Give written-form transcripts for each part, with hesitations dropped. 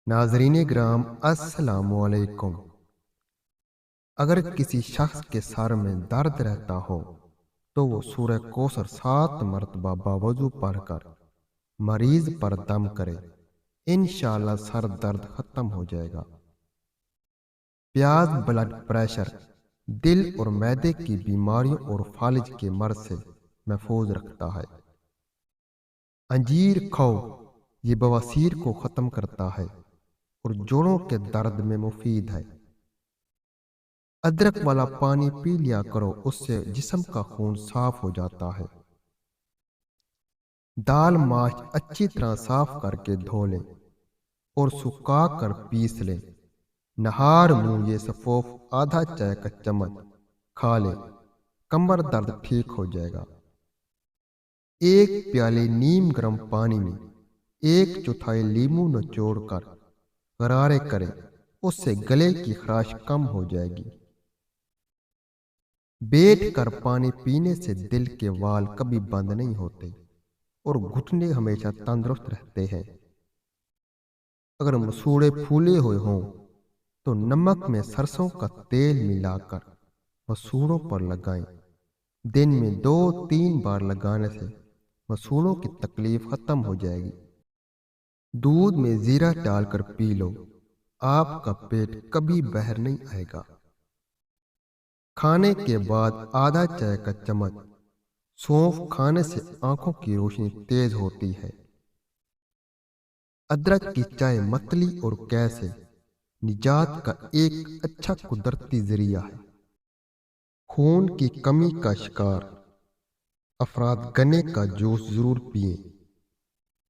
ناظرین گرام السلام علیکم۔ اگر کسی شخص کے سر میں درد رہتا ہو تو وہ سورہ کوثر 7 مرتبہ باوضو پڑھ کر مریض پر دم کرے، انشاءاللہ سر درد ختم ہو جائے گا۔ پیاز بلڈ پریشر، دل اور معدے کی بیماریوں اور فالج کے مرض سے محفوظ رکھتا ہے۔ انجیر کھاؤ، یہ بواسیر کو ختم کرتا ہے اور جوڑوں کے درد میں مفید ہے۔ ادرک والا پانی پی لیا کرو، اس سے جسم کا خون صاف ہو جاتا ہے۔ دال ماش اچھی طرح صاف کر کے دھو لیں اور سکھا کر پیس لیں۔ نہار منہ یہ سفوف آدھا چائے کا چمچ کھا لیں، کمر درد ٹھیک ہو جائے گا۔ ایک پیالے نیم گرم پانی میں 1/4 لیمو نچوڑ کر غرارے کریں، اس سے گلے کی خراش کم ہو جائے گی۔ بیٹھ کر پانی پینے سے دل کے وال کبھی بند نہیں ہوتے اور گھٹنے ہمیشہ تندرست رہتے ہیں۔ اگر مسوڑے پھولے ہوئے ہوں تو نمک میں سرسوں کا تیل ملا کر مسوڑوں پر لگائیں۔ دن میں 2-3 بار لگانے سے مسوڑوں کی تکلیف ختم ہو جائے گی۔ دودھ میں زیرہ ڈال کر پی لو، آپ کا پیٹ کبھی باہر نہیں آئے گا۔ کھانے کے بعد آدھا چائے کا چمچ سونف کھانے سے آنکھوں کی روشنی تیز ہوتی ہے۔ ادرک کی چائے متلی اور قے سے نجات کا ایک اچھا قدرتی ذریعہ ہے۔ خون کی کمی کا شکار افراد گنے کا جوس ضرور پئیں،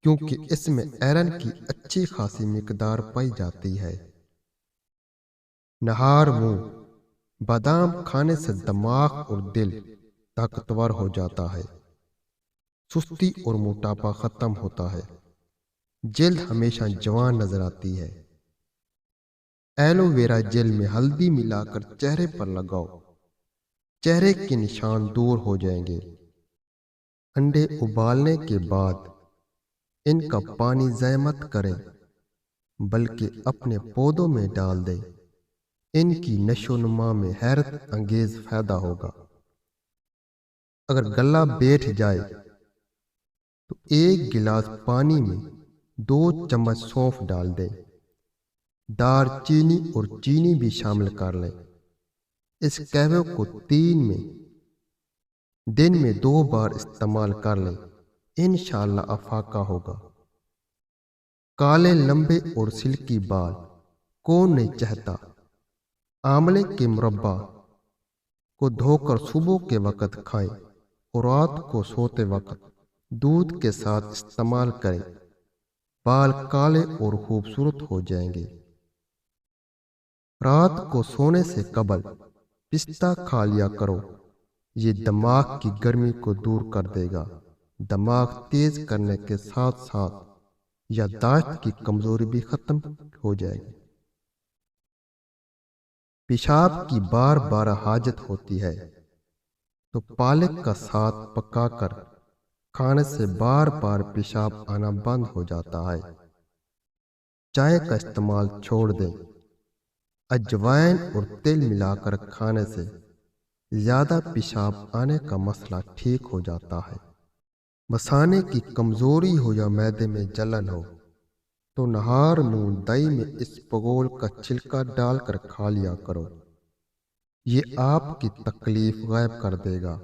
کیونکہ اس میں آئرن کی اچھی خاصی مقدار پائی جاتی ہے۔ نہار منہ، بادام کھانے سے دماغ اور دل طاقتور ہو جاتا ہے، سستی اور موٹاپا ختم ہوتا ہے، جلد ہمیشہ جوان نظر آتی ہے۔ ایلو ویرا جیل میں ہلدی ملا کر چہرے پر لگاؤ، چہرے کے نشان دور ہو جائیں گے۔ انڈے ابالنے کے بعد ان کا پانی ضائع مت کریں، بلکہ اپنے پودوں میں ڈال دیں، ان کی نشو و نما میں حیرت انگیز فائدہ ہوگا۔ اگر گلا بیٹھ جائے تو 1 گلاس پانی میں 2 چمچ سونف ڈال دیں، دار چینی اور چینی بھی شامل کر لیں۔ اس قہوے کو 3 میں دن میں 2 بار استعمال کر لیں، انشاءاللہ افاقہ ہوگا۔ کالے لمبے اور سلکی بال کون نہیں چاہتا؟ آملے کے مربع کو دھو کر صبح کے وقت کھائیں اور رات کو سوتے وقت دودھ کے ساتھ استعمال کریں، بال کالے اور خوبصورت ہو جائیں گے۔ رات کو سونے سے قبل پستہ کھا لیا کرو، یہ دماغ کی گرمی کو دور کر دے گا، دماغ تیز کرنے کے ساتھ ساتھ یادداشت کی کمزوری بھی ختم ہو جائے گی۔ پیشاب کی بار بار حاجت ہوتی ہے تو پالک کا ساتھ پکا کر کھانے سے بار بار پیشاب آنا بند ہو جاتا ہے۔ چائے کا استعمال چھوڑ دیں، اجوائن اور تل ملا کر کھانے سے زیادہ پیشاب آنے کا مسئلہ ٹھیک ہو جاتا ہے۔ مثانے کی کمزوری ہو یا معدے میں جلن ہو تو نہار منہ دہی میں اس پگول کا چھلکا ڈال کر کھا لیا کرو، یہ آپ کی تکلیف غائب کر دے گا۔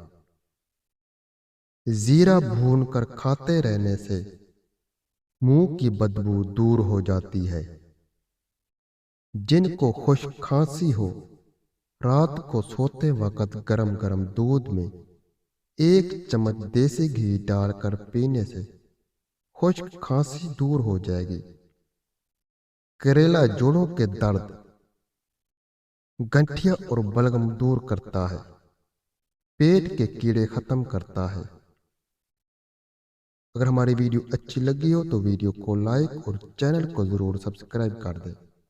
زیرہ بھون کر کھاتے رہنے سے منہ کی بدبو دور ہو جاتی ہے۔ جن کو خشک کھانسی ہو، رات کو سوتے وقت گرم گرم دودھ میں 1 چمچ دیسی گھی ڈال کر پینے سے خشک کھانسی دور ہو جائے گی۔ کریلا جوڑوں کے درد، گنٹھیا اور بلغم دور کرتا ہے، پیٹ کے کیڑے ختم کرتا ہے۔ اگر ہماری ویڈیو اچھی لگی ہو تو ویڈیو کو لائک اور چینل کو ضرور سبسکرائب کر دیں۔